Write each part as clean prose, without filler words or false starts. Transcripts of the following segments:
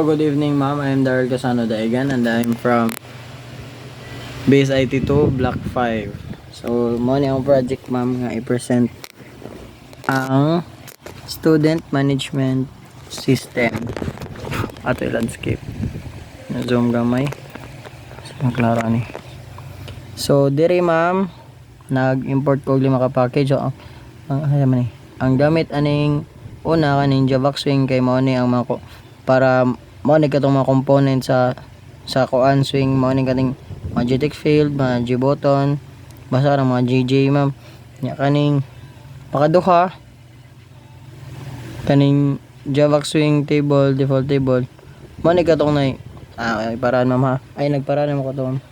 Good evening, ma'am. I am Daryl Casano Daigan and I'm from Base IT2, Block 5. So, mo ni ang project, ma'am, nga i-present ang Student Management System ato landscape. Na-zoom gamay. Ang klaro ni. So, diri, ma'am, nag-import ko 5 ka package. Ang gamit aning una kaning Javac Swing kay mo ni ang mga para mo ni katong mga component sa kuan swing mo ni kaning magnetic field, mga G button, basta ra mga GJ, ma'am. Nya kaning pakaduha kaning Javac Swing table, default table. Mo ni katong nay paraan, ma'am, ha. Ay nagparaan mo ko to, ma'am.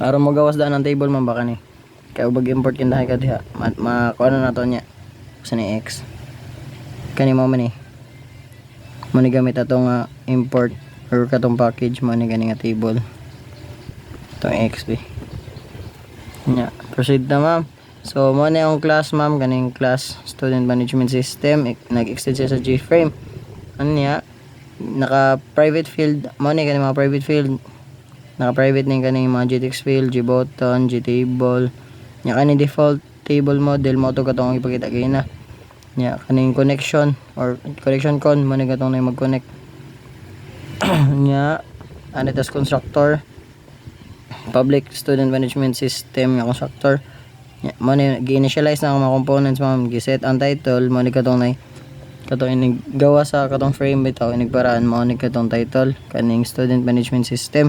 Aron mo gawas daan ang table, ma'am, baka ni kay ubag import kindahay ka diha. Kuan na to nya sa ni X. Kani mo man ni mo ni gamit atong import or katong package mo ni gani nga table itong XP nya. Proceed na, ma'am. So mo ni ang class, ma'am, ganing class Student Management System. Nag-extend siya sa G-frame anya naka private field mo ni ganing mga private field, naka private ning ganing mga GTX field, G button, G table nya. Kaning default table model mo to katong ipakita kay na nya. Kaning connection or connection con mo ni katong na mag-connect nya. Anitas constructor, public student management system nga constructor nya. Mo ni gi-initialize na ang mga components, ma'am. Gi-set ang title mo ni katong nay katong inig gawa sa katong frame bitaw inig paraan mo ni katong title kaning student management system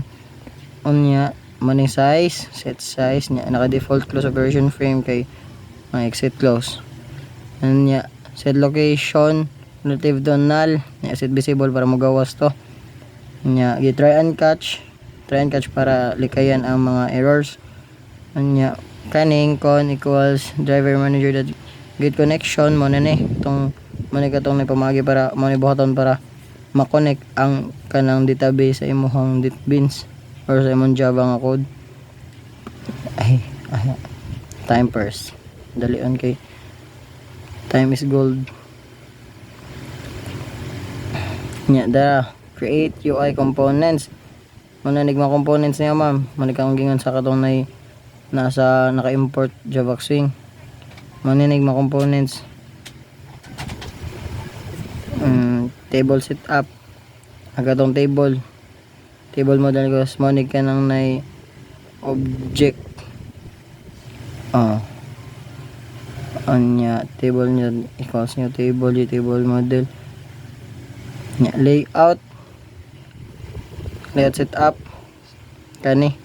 unya. Mo ni size, set size nya. Naka default close version frame kay exit close nya. Set location relative to null nya. Set visible para magawas to nya. Try and catch para likayan ang mga errors nya. Kaning con equals driver manager that get connection mo na ni itong mo ni katong na pamagi para mo ni buhaton para ma-connect ang kanang database sa imong DetBeans or sa imong Java nga code. Time first dali on kay time is gold nya. Create UI components mo na mga components niya, ma'am. Mo ni kang gingon sa katong nay nasa naka-import Javac Swing mo ni mga components. Table setup agatong table model ko mo ni kanang nay object anya table niya equals new table model nya. Layout setup kani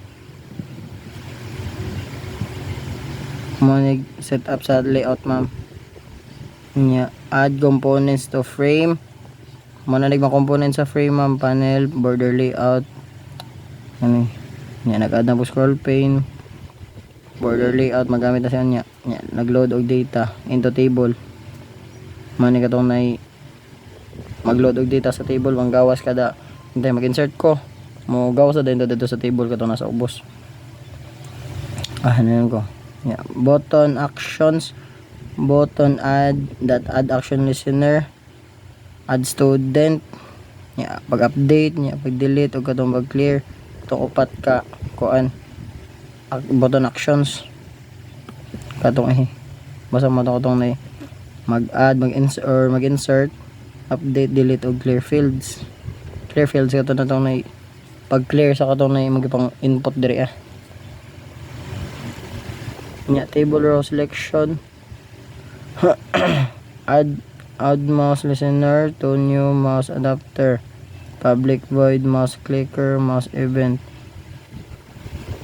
mo ni setup sa layout, ma'am nya. Add components to frame mo na mga components sa frame, ma'am. Panel, border layout ano nya. Nag-add na po scroll pane, border layout magamit na siya nya. Nag-load og data into table mo ni katong nay mag-load og data sa table. Manggawas kada hintay mag-insert ko mo gawas na dito sa table katong nasa ubos ano ko nya. Button actions, button add action listener, add student nya. Pag-update nya, pag-delete o katong pag-clear itong upat ka kuan button actions katong basta mo katong na mag-add, mag-insert, update, delete o clear fields katong na itong na pag-clear sa katong na magipang input diri nya. Table row selection add mouse listener to new mouse adapter, public void mouse clicker, mouse event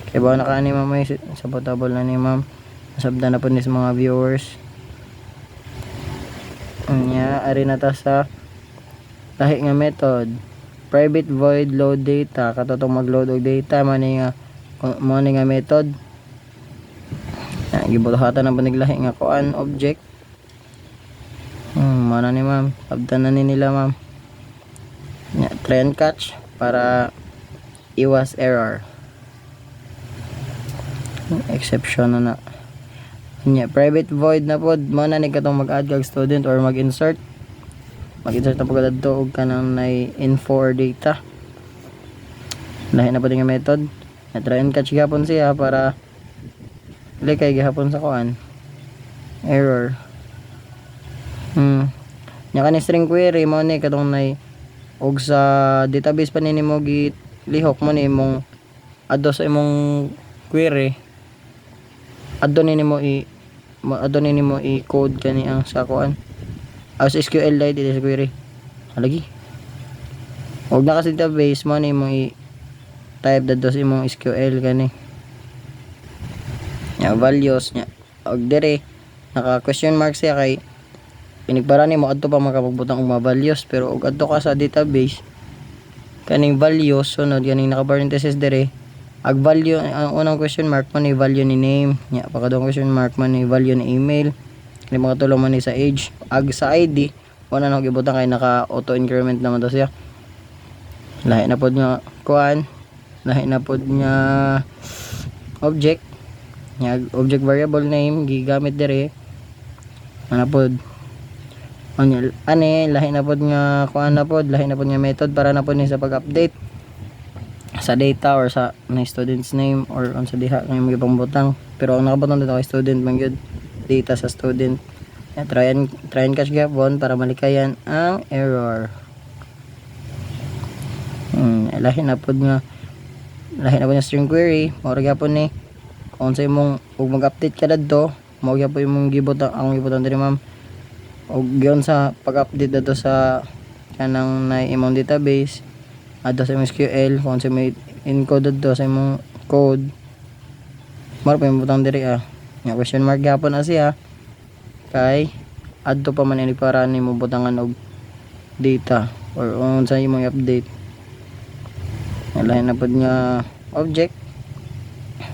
kay ba naka ni ma'am ay supportable na ni ma'am. Nasabda na po ni sa mga viewers nya. Ari na ta sa lahi nga method private void load data katong mag-load og data mo ni nga method gibuhatan na paniglahi nga kuan object mana ni, ma'am. Abdan na ni nila, ma'am nya. Try and catch para iwas error exception na nya. Private void na pod mo na ni katong mag-add kag student or mag-insert mag-insert na pagkatad to og kanang nay info or data. Lahi na po din nga method. Try and catch gapon siya para kay gihapon sa kuan error. Nya kani string query mo ni katong nay og sa database pa nimo gilihok mo ni imong adto sa imong query. Adto nimo i-code kani ang sa kuan. As SQL dito sa query. Halagi. Og na kasi database mo ni imong i-type dadto sa imong SQL kani. Nya values nya og dire naka question mark siya kay inigbara nimo adto pa makapagbutang og mga values pero og adto ka sa database kaning values sunod kaning naka parenthesis dire ag value ang unang question mark man ni value ni name nya pakadong question mark man ni value ni email kani mga tulo man ni sa age ag sa ID wala na gibutang kay naka auto increment naman to siya. Lahi na pod nga kuan, lahi na pod nga object nya object variable name gigamit dire ana pod ani lahi na pod nga kuan na pod lahi na pod nga method para na pod ni sa pag-update sa data or sa na student's name or on sa diha kay magipambutang pero ang nakabutang dito kay student man gyud data sa student. Try and catch gapon para malikayan ang error. Lahi na pod nga string query mao gyapon ni kung sa imong ug mag-update ka dadto mao gyapon imong gibutang ang gibutang diri ma'am og giyon sa pag-update dadto sa kanang na imong database adto sa imong SQL kung sa may encode dadto sa imong code mao pa imong butang diri nga question mark gyapon na siya kay adto pa man ini para nimo butangan og data or unsa imong i-update. Lain na pod nga object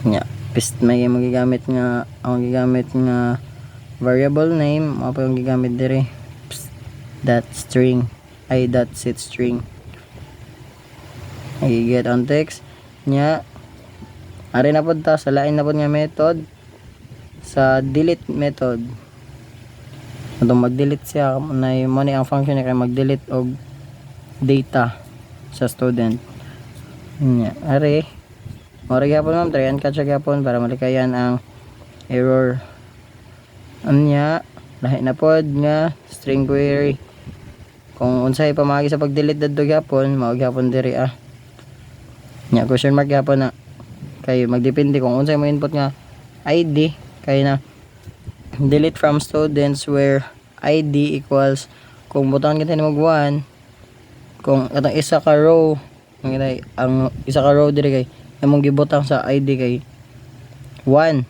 nya may magigamit nga ang gigamit nga variable name mao pa yung gigamit dire that string ay that set string ay get on text nya ari na pod ta sa lain na pod nga method sa delete method atong mag-delete siya na mo ni ang function niya kay mag-delete og data sa student nya ari mora gyapon ma'am try and catch gyapon para malikayan ang error. Anya lahi na pod nga string query kung unsay pamagi sa pag-delete dadto gyapon mao gyapon diri nya question mark gyapon na kay magdepende kung unsay mo input nga ID kay na delete from students where ID equals kung butangan kita ni mag 1 kung atong isa ka row ang isa ka row diri kay among gibutang sa ID kay 1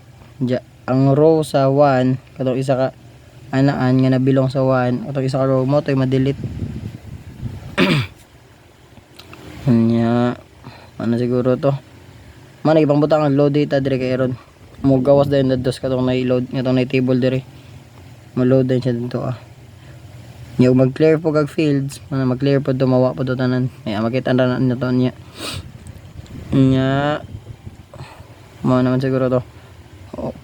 ang row sa 1 katong isa ka anaan nga nabilong sa 1 katong isa ka row mo toy ma-delete nya ano siguro to man ibang butang ang load data dire kay ron mo gawas dayon dadtos katong na-load katong na-table dire mo load din siya dito nya mag-clear po kag fields mag-clear po tumawa po to tanan ay makita na to nya mo naman siguro to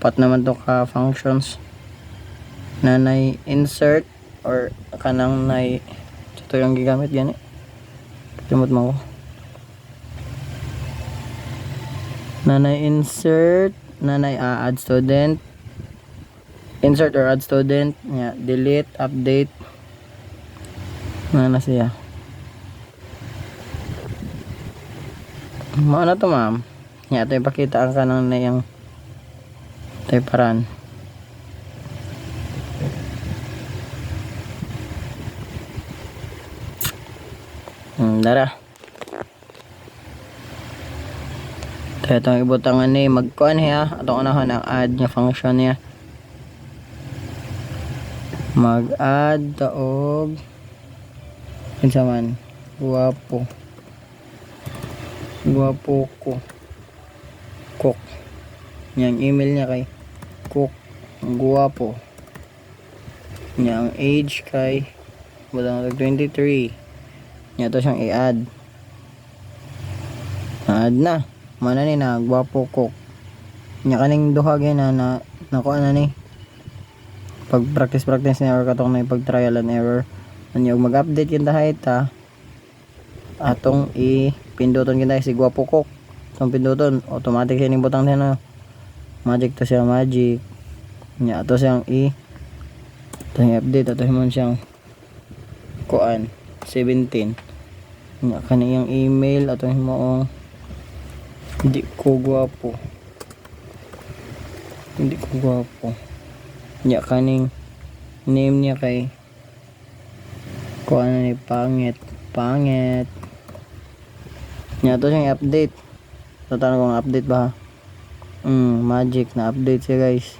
pat naman to ka functions nanay insert or kanang nay ito yung gigamit yan tumot mo ko nanay insert nanay add student insert or add student delete update na siya mo na to ma'am ito ipakita ang kanang na yung typeran dara kaya itong ibutangan ni magkuhan niya atong unahan ang add nga function niya mag add taog kinsa man guwapo ko cook yang email niya kay cook guwapo niya ang age kay budang 23 niya to siyang i-add na mana ni na guwapo cook niya kaning duha gyud na nakuha na ni pag practice niya or katong na pag trial and error Anya mag-update kita ta atong i-pinduton kita si Gwapo Cook. Itong pinduton automatic siya ning butang din na magic to siya magic. Nya ato siyang itong update ato himon siyang kuan 17. Nya kaniyang email ato himo hindi ko gwapo. Nya kaning name niya kay kuan ni pangit. Nya to siyang update. Tatanong kung update ba. Magic na update siya guys.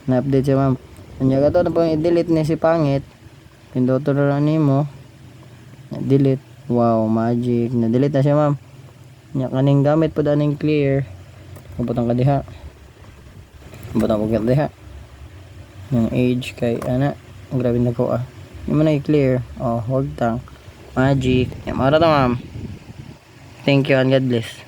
Na update siya ma'am. Nya gato na pang i-delete ni si pangit. Pinduto na lang nimo. Delete. Wow, magic. Na-delete na siya ma'am. Nya kaning gamit po daning clear. Butang ka diha. Butang ko diha. Yung age kay ana. Grabe na ko Yung man i-clear. Wag tang. Magic. Yan, mara to ma'am. Thank you and God bless.